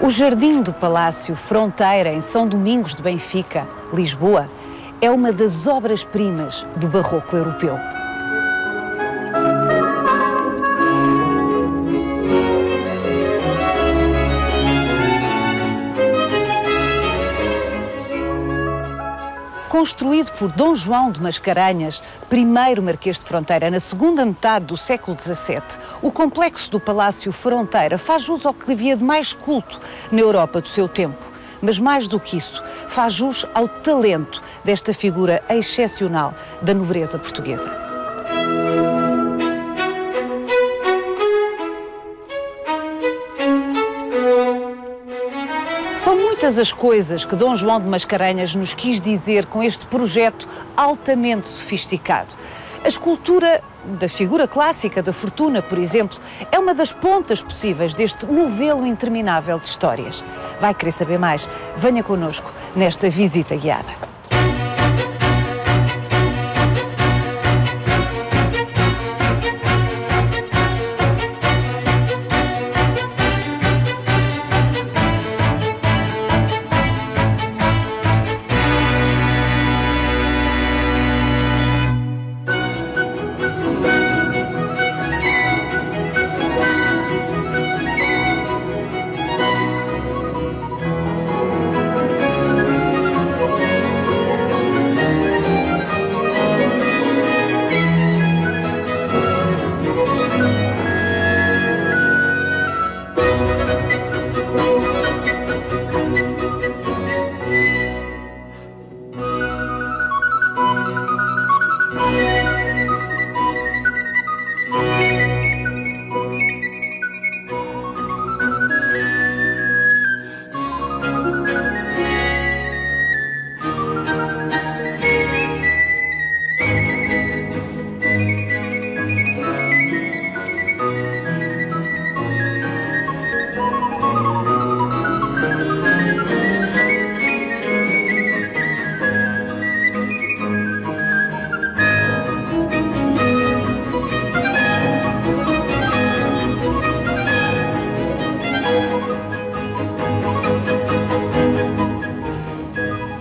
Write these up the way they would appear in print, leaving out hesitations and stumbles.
O Jardim do Palácio Fronteira, em São Domingos de Benfica, Lisboa, é uma das obras-primas do barroco europeu. Construído por Dom João de Mascarenhas, primeiro Marquês de Fronteira, na segunda metade do século XVII, o complexo do Palácio Fronteira faz jus ao que havia de mais culto na Europa do seu tempo. Mas mais do que isso, faz jus ao talento desta figura excepcional da nobreza portuguesa. São muitas as coisas que Dom João de Mascarenhas nos quis dizer com este projeto altamente sofisticado. A escultura da figura clássica da Fortuna, por exemplo, é uma das pontas possíveis deste novelo interminável de histórias. Vai querer saber mais? Venha connosco nesta visita guiada.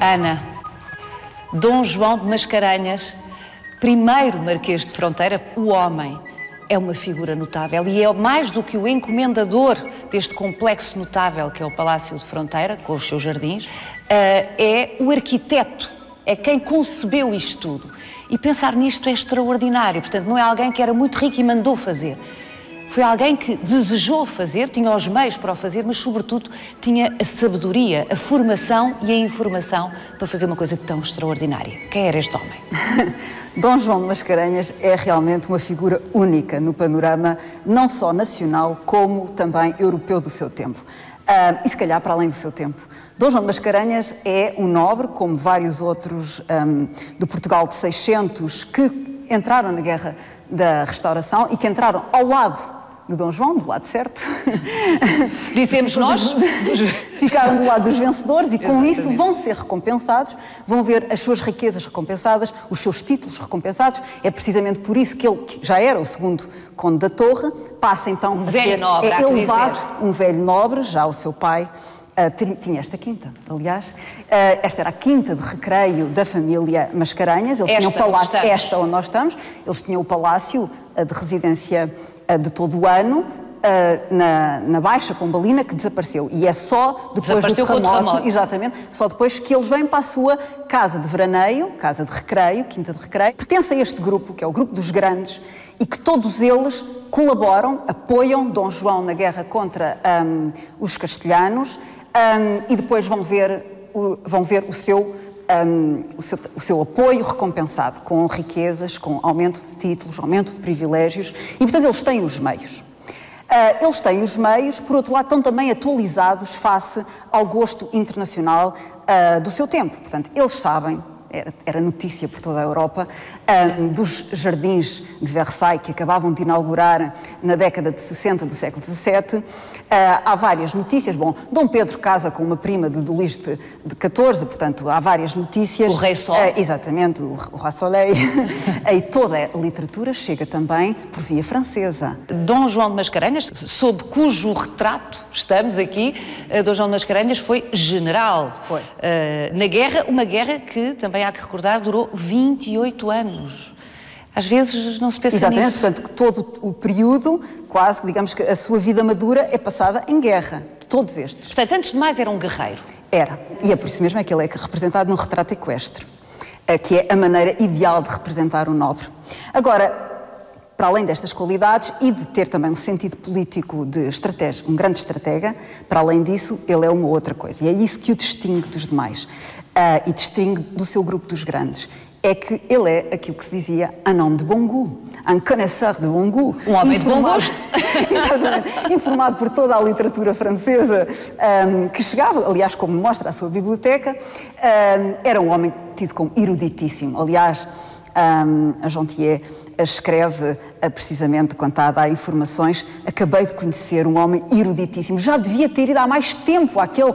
Ana, Dom João de Mascarenhas, primeiro Marquês de Fronteira, o homem, é uma figura notável e é mais do que o encomendador deste complexo notável que é o Palácio de Fronteira, com os seus jardins, é o arquiteto, é quem concebeu isto tudo. E pensar nisto é extraordinário, portanto não é alguém que era muito rico e mandou fazer. Foi alguém que desejou fazer, tinha os meios para o fazer, mas sobretudo tinha a sabedoria, a formação e a informação para fazer uma coisa tão extraordinária. Quem era este homem? Dom João de Mascarenhas é realmente uma figura única no panorama não só nacional como também europeu do seu tempo. E se calhar para além do seu tempo. Dom João de Mascarenhas é um nobre, como vários outros do Portugal de 600, que entraram na Guerra da Restauração e que entraram ao lado de Dom João, do lado certo. Dissemos nós. Ficaram do lado dos vencedores e com Exatamente. Isso vão ser recompensados, vão ver as suas riquezas recompensadas, os seus títulos recompensados. É precisamente por isso que ele, que já era o segundo conde da Torre, passa então a ser elevado, um velho nobre, já o seu pai. Tinha esta quinta, aliás. Esta era a quinta de recreio da família Mascarenhas. Eles tinham o palácio, esta onde nós estamos, eles tinham o palácio de residência de todo o ano, na Baixa Pombalina, que desapareceu. E é só depois do terremoto, exatamente, só depois que eles vêm para a sua casa de veraneio, casa de recreio, quinta de recreio. Pertence a este grupo, que é o grupo dos grandes, e que todos eles colaboram, apoiam Dom João na guerra contra os castelhanos, e depois vão ver o seu apoio recompensado com riquezas, com aumento de títulos, aumento de privilégios, e portanto eles têm os meios. Eles têm os meios, por outro lado estão também atualizados face ao gosto internacional do seu tempo. Portanto, eles sabem, era notícia por toda a Europa, dos jardins de Versailles que acabavam de inaugurar na década de 60 do século XVII. Há várias notícias. Bom, Dom Pedro casa com uma prima de Luís de XIV, portanto, há várias notícias. O Rei Sol. Exatamente, o Roi Soleil. E toda a literatura chega também por via francesa. Dom João de Mascarenhas, sob cujo retrato estamos aqui, Dom João de Mascarenhas foi general. Foi. Na guerra, uma guerra que, também há que recordar, durou 28 anos. Às vezes não se pensa Exatamente, nisso. portanto, todo o período, quase, digamos que a sua vida madura é passada em guerra, todos estes. Portanto, antes de mais, era um guerreiro. Era, e é por isso mesmo que ele é representado num retrato equestre, que é a maneira ideal de representar o nobre. Agora, para além destas qualidades e de ter também um sentido político de estratégia, um grande estratega, para além disso, ele é uma outra coisa. E é isso que o distingue dos demais e distingue do seu grupo dos grandes. É que ele é aquilo que se dizia un homme de bon goût, un connaisseur de bon goût. Um homem de bom gosto. Exatamente. Informado por toda a literatura francesa que chegava, aliás, como mostra a sua biblioteca, era um homem tido como eruditíssimo. Aliás, a Jontier escreve precisamente quando está a dar informações: acabei de conhecer um homem eruditíssimo, já devia ter ido há mais tempo àquele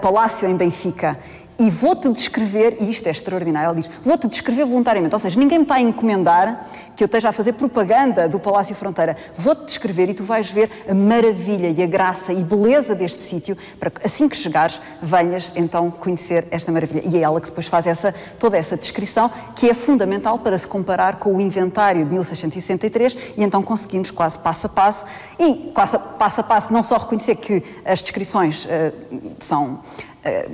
palácio em Benfica. E vou-te descrever, e isto é extraordinário, ele diz, vou-te descrever voluntariamente, ou seja, ninguém me está a encomendar que eu esteja a fazer propaganda do Palácio Fronteira, vou-te descrever e tu vais ver a maravilha e a graça e beleza deste sítio, para que assim que chegares, venhas então conhecer esta maravilha. E é ela que depois faz toda essa descrição, que é fundamental para se comparar com o inventário de 1663, e então conseguimos quase passo a passo, e passo a passo não só reconhecer que as descrições são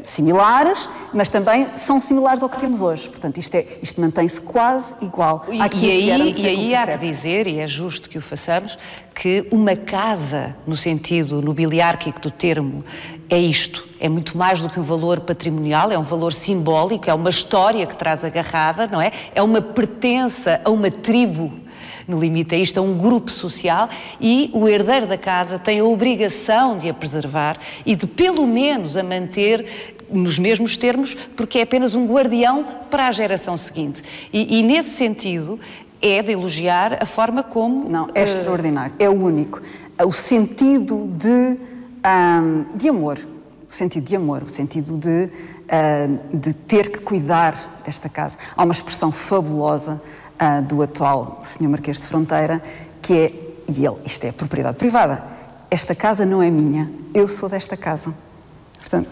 similares, mas também são similares ao que temos hoje. Portanto, isto mantém-se quase igual àquilo que era no século XVII. E aí há que dizer, e é justo que o façamos, que uma casa, no sentido nobiliárquico do termo, é isto. É muito mais do que um valor patrimonial, é um valor simbólico, é uma história que traz agarrada, não é? É uma pertença a uma tribo. No limite a isto, a um grupo social, e o herdeiro da casa tem a obrigação de a preservar e de, pelo menos, a manter nos mesmos termos, porque é apenas um guardião para a geração seguinte. E nesse sentido, é de elogiar a forma como... Não, é extraordinário, é o único. O sentido de amor, o sentido de amor, o sentido de ter que cuidar desta casa. Há uma expressão fabulosa do atual Sr. Marquês de Fronteira, que é, isto é propriedade privada, esta casa não é minha, eu sou desta casa. Portanto,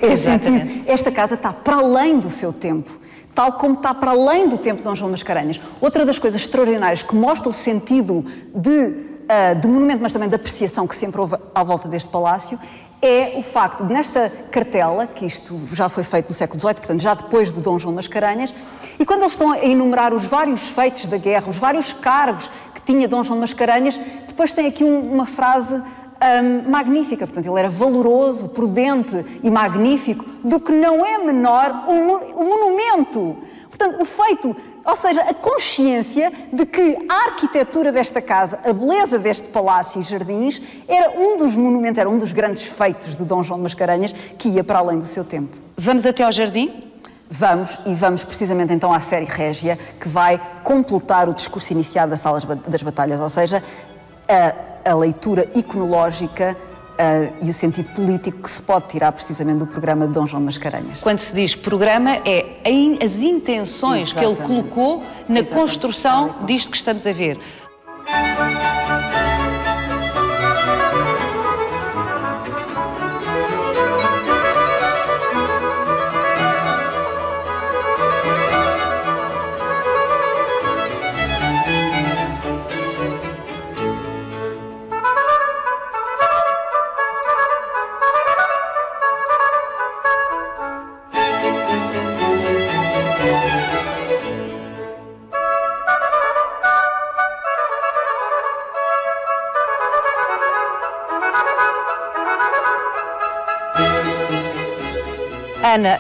esta casa está para além do seu tempo, tal como está para além do tempo de Dom João de Mascarenhas. Outra das coisas extraordinárias que mostra o sentido de monumento, mas também de apreciação que sempre houve à volta deste palácio, é o facto de, nesta cartela, que isto já foi feito no século XVIII, portanto já depois de Dom João de Mascarenhas, e quando eles estão a enumerar os vários feitos da guerra, os vários cargos que tinha Dom João de Mascarenhas, depois tem aqui uma frase magnífica. Portanto, ele era valoroso, prudente e magnífico, do que não é menor o monumento. Portanto, o feito, ou seja, a consciência de que a arquitetura desta casa, a beleza deste palácio e jardins, era um dos monumentos, era um dos grandes feitos de Dom João de Mascarenhas, que ia para além do seu tempo. Vamos até ao jardim? Vamos precisamente então à série Régia, que vai completar o discurso iniciado da Sala das Batalhas, ou seja, a leitura iconológica e o sentido político que se pode tirar precisamente do programa de Dom João de Mascarenhas. Quando se diz programa, é as intenções que ele colocou na construção disto que estamos a ver. Ana,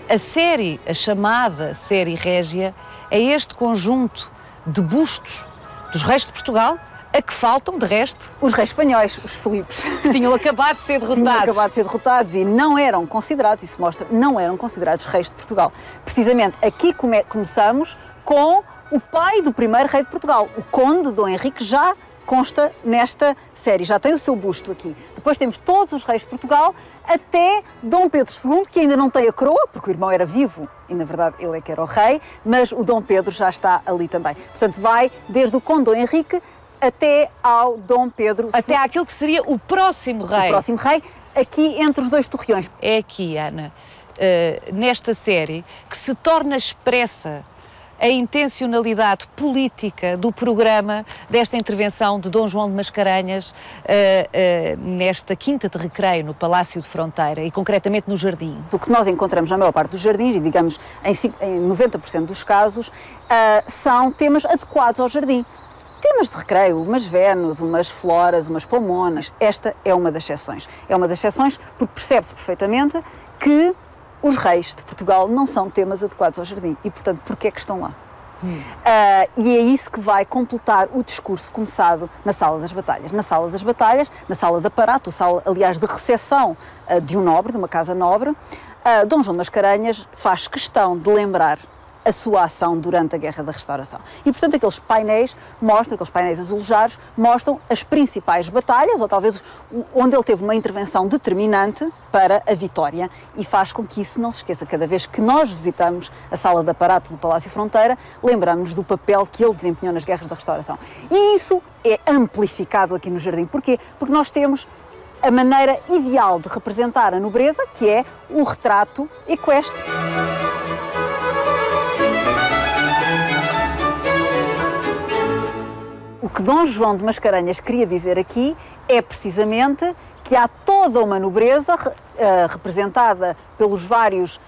a chamada série Régia, é este conjunto de bustos dos reis de Portugal, A que faltam, de resto? Os reis espanhóis, os Filipes. Que tinham acabado de ser derrotados. Tinham acabado de ser derrotados e não eram considerados, isso mostra, não eram considerados reis de Portugal. Precisamente aqui começamos com o pai do primeiro rei de Portugal, o conde Dom Henrique, já consta nesta série, já tem o seu busto aqui. Depois temos todos os reis de Portugal, até Dom Pedro II, que ainda não tem a coroa, porque o irmão era vivo e, na verdade, ele é que era o rei, mas o Dom Pedro já está ali também. Portanto, vai desde o conde Dom Henrique até ao Dom Pedro II. Até àquilo que seria o próximo rei. O próximo rei, aqui entre os dois torreões. É aqui, Ana, nesta série, que se torna expressa a intencionalidade política do programa desta intervenção de Dom João de Mascarenhas nesta quinta de recreio no Palácio de Fronteira e concretamente no Jardim. O que nós encontramos na maior parte dos jardins, e digamos em 90% dos casos, são temas adequados ao jardim. Temas de recreio, umas Vênus, umas floras, umas pomonas. Esta é uma das exceções. É uma das exceções porque percebe-se perfeitamente que os reis de Portugal não são temas adequados ao jardim e, portanto, porquê é que estão lá? E é isso que vai completar o discurso começado na Sala das Batalhas. Na Sala das Batalhas, na Sala de aparato, sala, aliás, de recepção de um nobre, de uma casa nobre, Dom João de Mascarenhas faz questão de lembrar a sua ação durante a Guerra da Restauração. E, portanto, aqueles painéis azulejados, mostram as principais batalhas, ou talvez onde ele teve uma intervenção determinante para a vitória, e faz com que isso não se esqueça. Cada vez que nós visitamos a sala de aparato do Palácio Fronteira, lembramos do papel que ele desempenhou nas Guerras da Restauração. E isso é amplificado aqui no Jardim. Porquê? Porque nós temos a maneira ideal de representar a nobreza, que é o retrato equestre. O que Dom João de Mascarenhas queria dizer aqui é precisamente que há toda uma nobreza representada pelos vários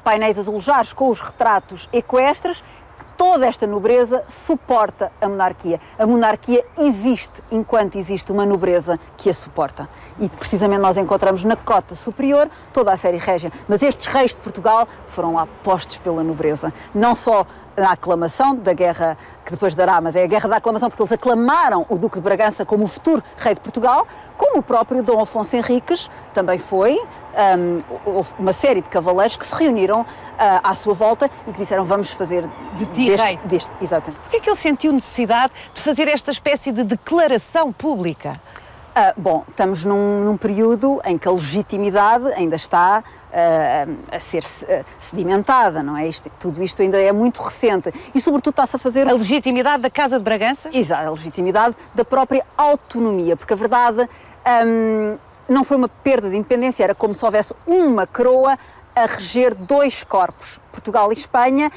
painéis azulejados com os retratos equestres. Toda esta nobreza suporta a monarquia. A monarquia existe enquanto existe uma nobreza que a suporta. E precisamente nós encontramos na cota superior toda a série régia. Mas estes reis de Portugal foram lá postos pela nobreza. Não só na aclamação da guerra que depois dará, mas é a guerra da aclamação porque eles aclamaram o Duque de Bragança como o futuro rei de Portugal, como o próprio Dom Afonso Henriques também foi. Houve uma série de cavaleiros que se reuniram à sua volta e que disseram vamos fazer de ti rei. Exatamente. Porquê é que ele sentiu necessidade de fazer esta espécie de declaração pública? Bom, estamos num período em que a legitimidade ainda está a ser sedimentada, não é? Tudo isto ainda é muito recente e, sobretudo, está-se a fazer... A legitimidade da Casa de Bragança? Exato, a legitimidade da própria autonomia, porque a verdade não foi uma perda de independência, era como se houvesse uma coroa a reger dois corpos, Portugal e Espanha.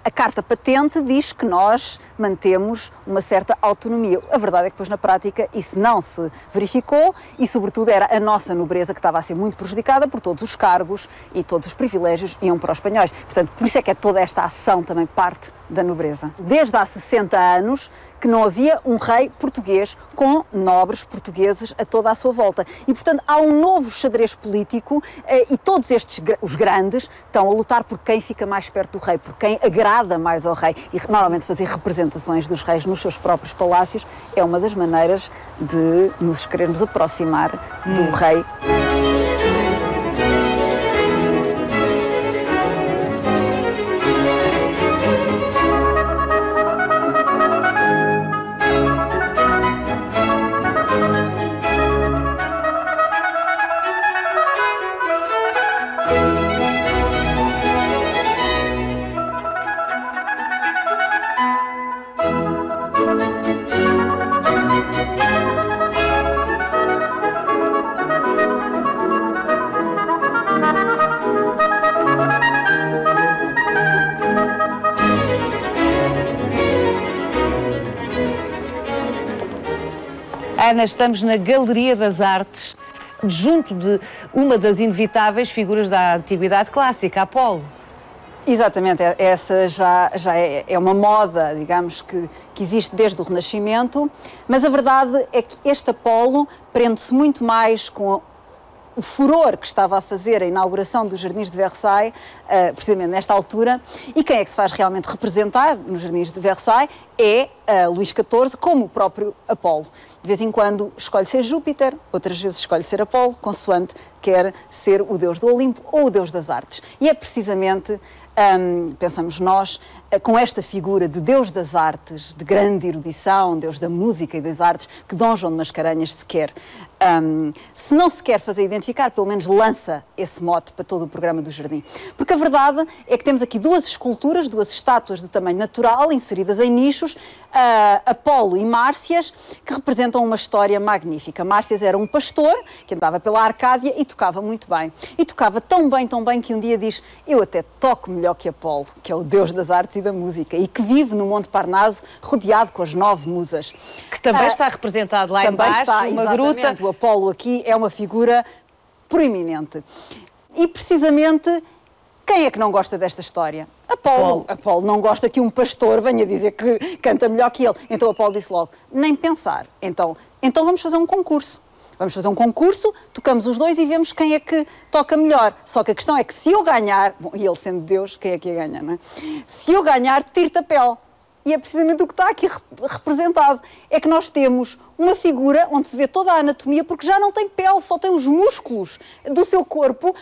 A carta patente diz que nós mantemos uma certa autonomia. A verdade é que depois na prática isso não se verificou e sobretudo era a nossa nobreza que estava a ser muito prejudicada por todos os cargos e todos os privilégios iam para os espanhóis. Portanto, por isso é que é toda esta ação também parte da nobreza. Desde há 60 anos que não havia um rei português com nobres portugueses a toda a sua volta. E, portanto, há um novo xadrez político e todos estes, os grandes, estão a lutar por quem fica mais perto do rei, por quem agrada mais ao rei. E, normalmente, fazer representações dos reis nos seus próprios palácios é uma das maneiras de nos querermos aproximar do rei. Ana, estamos na Galeria das Artes, junto de uma das inevitáveis figuras da Antiguidade Clássica, Apolo. Exatamente, essa já é uma moda, digamos, que existe desde o Renascimento, mas a verdade é que este Apolo prende-se muito mais com o furor que estava a fazer a inauguração dos Jardins de Versailles, precisamente nesta altura, e quem é que se faz realmente representar nos Jardins de Versailles é Luís XIV, como o próprio Apolo. De vez em quando escolhe ser Júpiter, outras vezes escolhe ser Apolo, consoante quer ser o deus do Olimpo ou o deus das artes. E é precisamente, pensamos nós, com esta figura de deus das artes, de grande erudição, deus da música e das artes, que Dom João de Mascarenhas se quer. Se não se quer fazer identificar, pelo menos lança esse mote para todo o programa do Jardim. Porque a verdade é que temos aqui duas esculturas, duas estátuas de tamanho natural, inseridas em nichos, Apolo e Márcias, que representam uma história magnífica. Márcias era um pastor que andava pela Arcádia e tocava muito bem. E tocava tão bem que um dia diz: eu até toco melhor que Apolo, que é o deus das artes e da música, e que vive no Monte Parnaso, rodeado com as 9 musas. Que também está representado lá embaixo, uma gruta. O Apolo aqui é uma figura proeminente. E precisamente, quem é que não gosta desta história? Apolo. Apolo não gosta que um pastor venha dizer que canta melhor que ele. Então Apolo disse logo: nem pensar. Então vamos fazer um concurso. Vamos fazer um concurso, tocamos os dois e vemos quem é que toca melhor. Só que a questão é que se eu ganhar, bom, e ele sendo Deus, quem é que ia ganhar, não é? Se eu ganhar, tiro-te a pele. E é precisamente o que está aqui representado. É que nós temos uma figura onde se vê toda a anatomia, porque já não tem pele, só tem os músculos do seu corpo,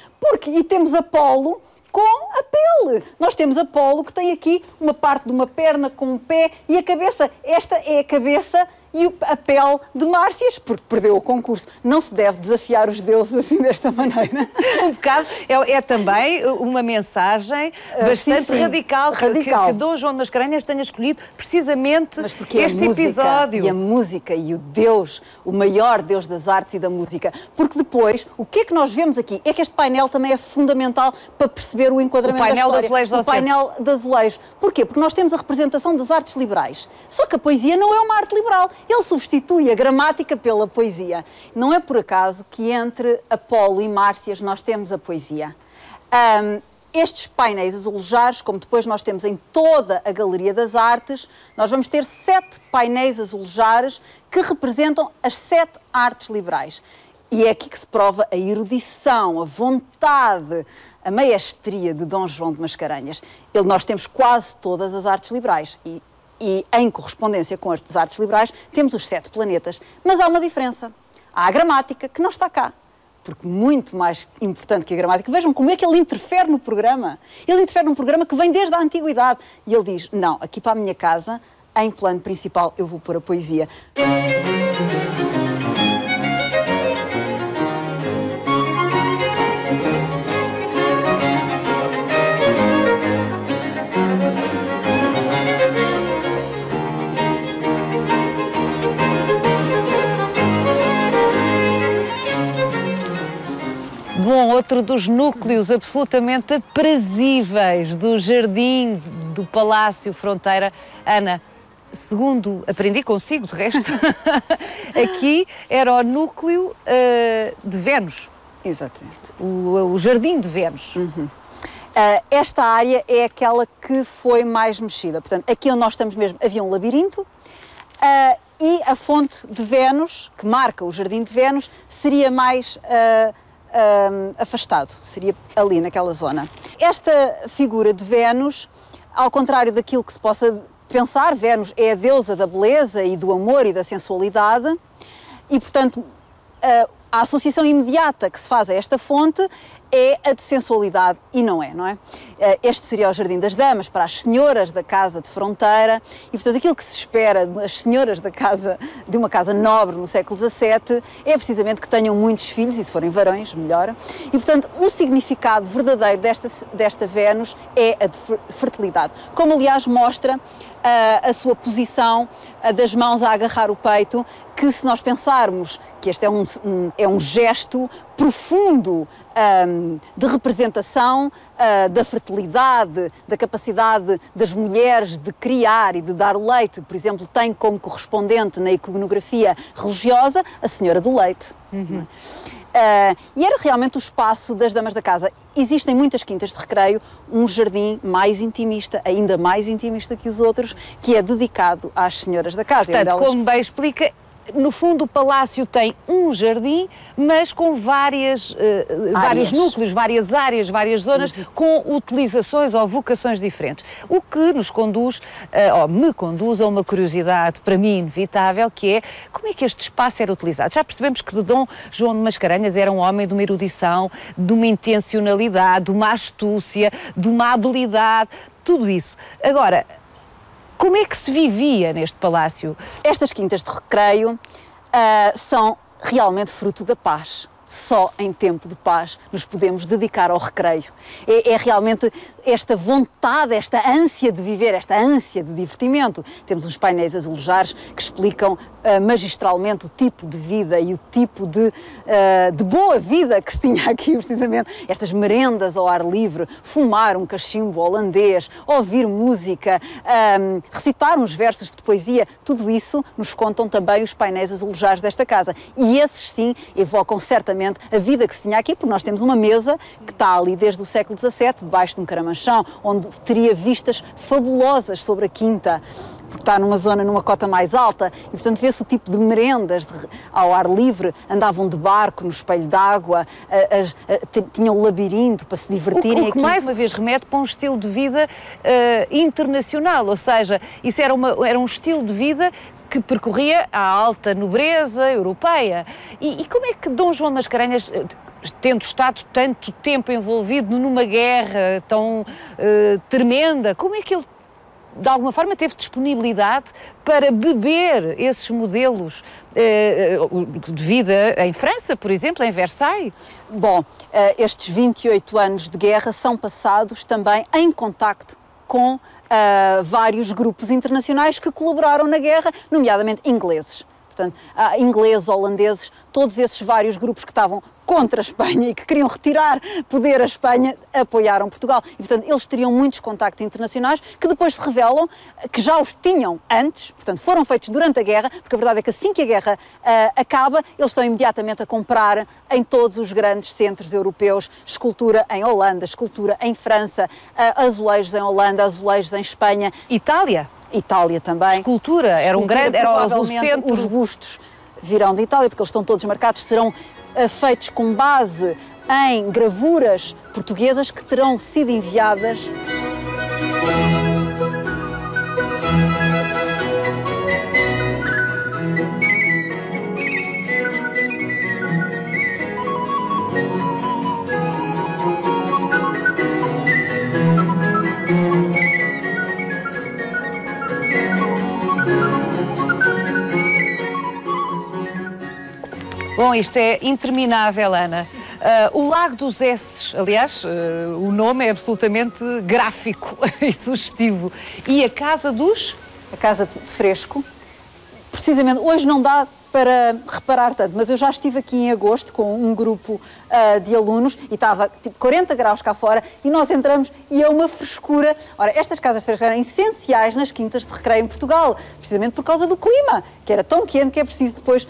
e temos Apolo com a pele. Nós temos Apolo que tem aqui uma parte de uma perna com um pé e a cabeça. Esta é a cabeça e a pele de Márcias, porque perdeu o concurso. Não se deve desafiar os deuses assim desta maneira. Um bocado, é também uma mensagem bastante radical. Que Dom João de Mascarenhas tenha escolhido precisamente este episódio. E a música e o Deus, o maior Deus das artes e da música. Porque depois, o que é que nós vemos aqui? É que este painel também é fundamental para perceber o enquadramento da história. O painel de azulejos. Porquê? Porque nós temos a representação das artes liberais. Só que a poesia não é uma arte liberal. Ele substitui a gramática pela poesia. Não é por acaso que entre Apolo e Márcias nós temos a poesia. Estes painéis azulejados, como depois nós temos em toda a Galeria das Artes, nós vamos ter 7 painéis azulejados que representam as 7 artes liberais. E é aqui que se prova a erudição, a vontade, a maestria de Dom João de Mascarenhas. Nós temos quase todas as artes liberais e em correspondência com as artes liberais temos os 7 planetas. Mas há uma diferença. Há a gramática, que não está cá. Porque muito mais importante que a gramática, vejam como é que ele interfere no programa. Ele interfere num programa que vem desde a antiguidade. E ele diz: não, aqui para a minha casa, em plano principal, eu vou pôr a poesia. Bom, outro dos núcleos absolutamente aprazíveis do Jardim do Palácio Fronteira. Ana, segundo aprendi consigo, de resto, aqui era o núcleo de Vênus. Exatamente. O Jardim de Vênus. Esta área é aquela que foi mais mexida. Portanto, aqui onde nós estamos mesmo havia um labirinto e a fonte de Vênus, que marca o Jardim de Vênus, seria mais afastado, seria ali naquela zona. Esta figura de Vênus, ao contrário daquilo que se possa pensar, Vênus é a deusa da beleza e do amor e da sensualidade e, portanto, a associação imediata que se faz a esta fonte é a de sensualidade e não é, não é? Este seria o Jardim das Damas para as senhoras da casa de fronteira e, portanto, aquilo que se espera das senhoras de uma casa nobre no século XVII é precisamente que tenham muitos filhos, e se forem varões, melhor. E, portanto, o significado verdadeiro desta Vênus é a de fertilidade, como, aliás, mostra a sua posição das mãos a agarrar o peito, que se nós pensarmos que este é um gesto profundo de representação da fertilidade, da capacidade das mulheres de criar e de dar o leite. Por exemplo, tem como correspondente na iconografia religiosa a Senhora do Leite. E era realmente o espaço das damas da casa. Existem muitas quintas de recreio, um jardim mais intimista, ainda mais intimista que os outros, que é dedicado às senhoras da casa. Portanto, como bem explica, no fundo, o palácio tem um jardim, mas com vários núcleos, várias áreas, várias zonas, com utilizações ou vocações diferentes. O que nos conduz, ou me conduz a uma curiosidade, para mim, inevitável, que é como é que este espaço era utilizado. Já percebemos que Dom João de Mascarenhas era um homem de uma erudição, de uma intencionalidade, de uma astúcia, de uma habilidade, tudo isso. Agora, como é que se vivia neste palácio? Estas quintas de recreio são realmente fruto da paz. Só em tempo de paz nos podemos dedicar ao recreio. É realmente esta vontade, esta ânsia de viver, esta ânsia de divertimento. Temos uns painéis azulejares que explicam magistralmente o tipo de vida e o tipo de boa vida que se tinha aqui, precisamente. Estas merendas ao ar livre, fumar um cachimbo holandês, ouvir música, recitar uns versos de poesia, tudo isso nos contam também os painéis azulejares desta casa. E esses sim evocam certamente a vida que se tinha aqui, porque nós temos uma mesa que está ali desde o século XVII, debaixo de um caramanchão, onde teria vistas fabulosas sobre a quinta, porque está numa zona, numa cota mais alta, e portanto vê-se o tipo de merendas ao ar livre, andavam de barco no espelho d'água, tinham um labirinto para se divertirem. O que mais uma vez remete para um estilo de vida internacional, ou seja, isso era um estilo de vida que percorria a alta nobreza europeia. E como é que Dom João Mascarenhas, tendo estado tanto tempo envolvido numa guerra tão tremenda, como é que ele, de alguma forma, teve disponibilidade para beber esses modelos de vida em França, por exemplo, em Versailles? Bom, estes 28 anos de guerra são passados também em contacto com vários grupos internacionais que colaboraram na guerra, nomeadamente ingleses. Portanto, ingleses, holandeses, todos esses vários grupos que estavam contra a Espanha e que queriam retirar poder à Espanha, apoiaram Portugal. E, portanto, eles teriam muitos contactos internacionais que depois se revelam que já os tinham antes, portanto, foram feitos durante a guerra, porque a verdade é que assim que a guerra acaba, eles estão imediatamente a comprar em todos os grandes centros europeus escultura em Holanda, escultura em França, azulejos em Holanda, azulejos em Espanha. Itália também. Escultura, era o centro. Os bustos virão de Itália, porque eles estão todos marcados, serão feitos com base em gravuras portuguesas que terão sido enviadas. Bom, isto é interminável, Ana. O Lago dos Esses, aliás, o nome é absolutamente gráfico e sugestivo. E a Casa dos? A Casa de Fresco. Precisamente, hoje não dá para reparar tanto, mas eu já estive aqui em agosto com um grupo de alunos e estava tipo 40 graus cá fora e nós entramos e é uma frescura. Ora, estas casas de fresco eram essenciais nas quintas de recreio em Portugal, precisamente por causa do clima, que era tão quente que é preciso depois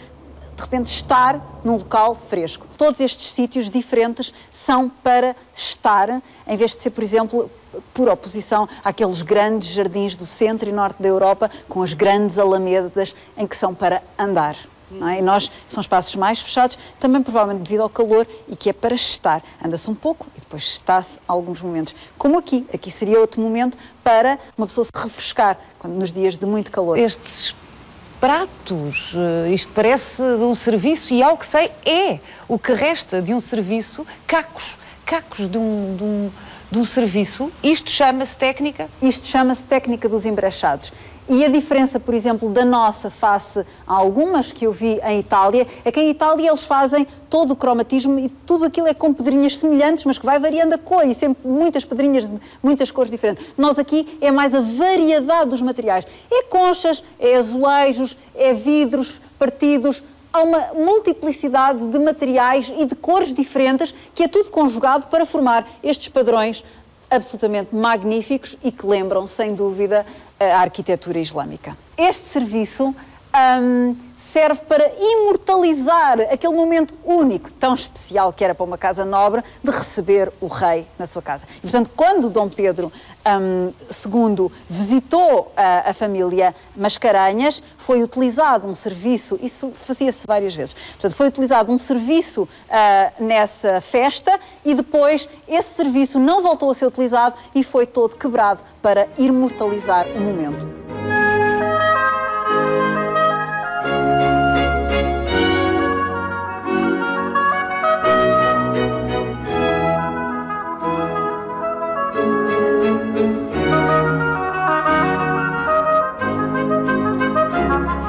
de repente estar num local fresco. Todos estes sítios diferentes são para estar, em vez de ser, por exemplo, por oposição àqueles grandes jardins do centro e norte da Europa, com as grandes alamedas em que são para andar. Não é? E nós, são espaços mais fechados, também provavelmente devido ao calor, e que é para estar. Anda-se um pouco e depois está-se alguns momentos. Como aqui. Aqui seria outro momento para uma pessoa se refrescar nos dias de muito calor. Estes pratos, isto parece de um serviço e, ao que sei, é o que resta de um serviço, cacos de um serviço. Isto chama-se técnica? Isto chama-se técnica dos embrechados. E a diferença, por exemplo, da nossa face a algumas que eu vi em Itália, é que em Itália eles fazem todo o cromatismo e tudo aquilo é com pedrinhas semelhantes, mas que vai variando a cor e sempre muitas pedrinhas de muitas cores diferentes. Nós aqui é mais a variedade dos materiais. É conchas, é azulejos, é vidros partidos. Há uma multiplicidade de materiais e de cores diferentes que é tudo conjugado para formar estes padrões absolutamente magníficos e que lembram, sem dúvida, a arquitetura islâmica. Este serviço serve para imortalizar aquele momento único, tão especial que era para uma casa nobre, de receber o rei na sua casa. E, portanto, quando Dom Pedro II visitou a família Mascarenhas, foi utilizado um serviço, isso fazia-se várias vezes, portanto, foi utilizado um serviço nessa festa e depois esse serviço não voltou a ser utilizado e foi todo quebrado para imortalizar o momento.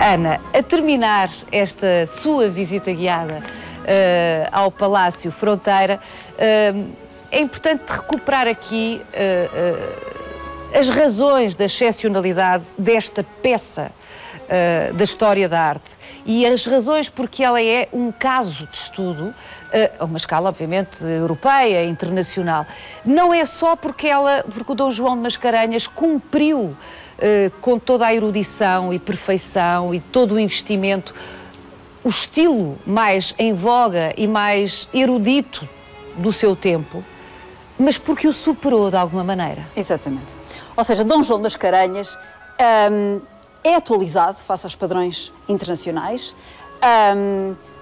Ana, a terminar esta sua visita guiada ao Palácio Fronteira, é importante recuperar aqui as razões da excepcionalidade desta peça da história da arte e as razões porque ela é um caso de estudo a uma escala, obviamente, europeia, internacional. Não é só porque o Dom João de Mascarenhas cumpriu com toda a erudição e perfeição e todo o investimento, o estilo mais em voga e mais erudito do seu tempo, mas porque o superou de alguma maneira. Exatamente. Ou seja, Dom João de Mascarenhas é atualizado face aos padrões internacionais,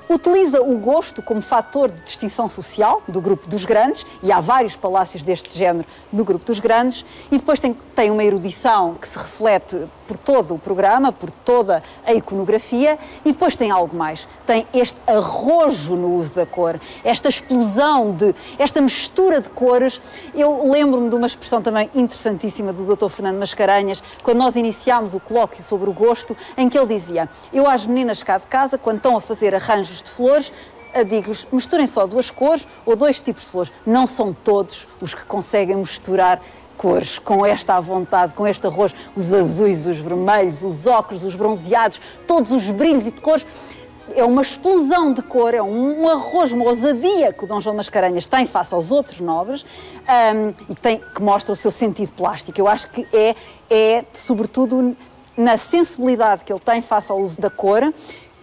utiliza o gosto como fator de distinção social do grupo dos grandes, e há vários palácios deste género no grupo dos grandes, e depois tem uma erudição que se reflete por todo o programa, por toda a iconografia, e depois tem algo mais. Tem este arrojo no uso da cor, esta explosão, esta mistura de cores. Eu lembro-me de uma expressão também interessantíssima do Dr. Fernando Mascarenhas, quando nós iniciámos o colóquio sobre o gosto, em que ele dizia: eu às meninas cá de casa, quando estão a fazer arranjos de flores, digo-lhes, misturem só duas cores ou dois tipos de flores. Não são todos os que conseguem misturar cores com esta à vontade, com este arroz, os azuis, os vermelhos, os ocres, os bronzeados, todos os brilhos e de cores. É uma explosão de cor, é um arroz, uma ousadia que o Dom João de Mascarenhas tem face aos outros nobres e que mostra o seu sentido plástico. Eu acho que é sobretudo na sensibilidade que ele tem face ao uso da cor,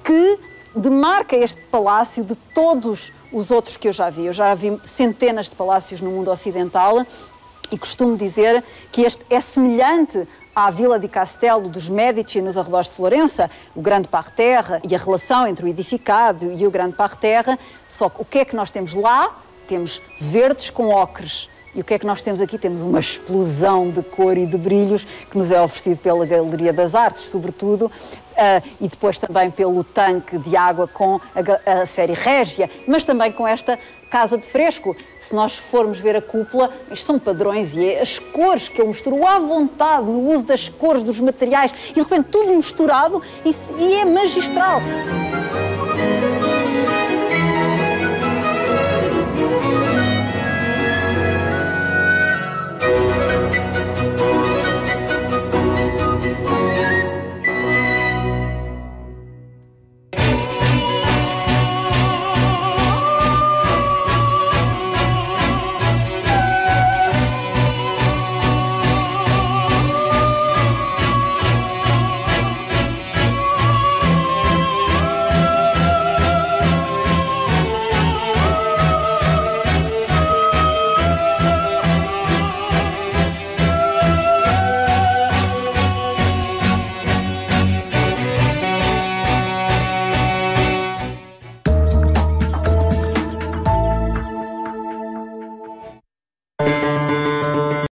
que demarca este palácio de todos os outros que eu já vi. Eu já vi centenas de palácios no mundo ocidental e costumo dizer que este é semelhante à Vila di Castello dos Médici nos arredores de Florença, o Grande Parterre e a relação entre o edificado e o Grande Parterre. Só que o que é que nós temos lá? Temos verdes com ocres. E o que é que nós temos aqui? Temos uma explosão de cor e de brilhos que nos é oferecido pela Galeria das Artes, sobretudo, e depois também pelo tanque de água com a série Régia, mas também com esta Casa de Fresco. Se nós formos ver a cúpula, isto são padrões e é as cores que ele misturou à vontade, no uso das cores, dos materiais, e de repente tudo misturado e é magistral.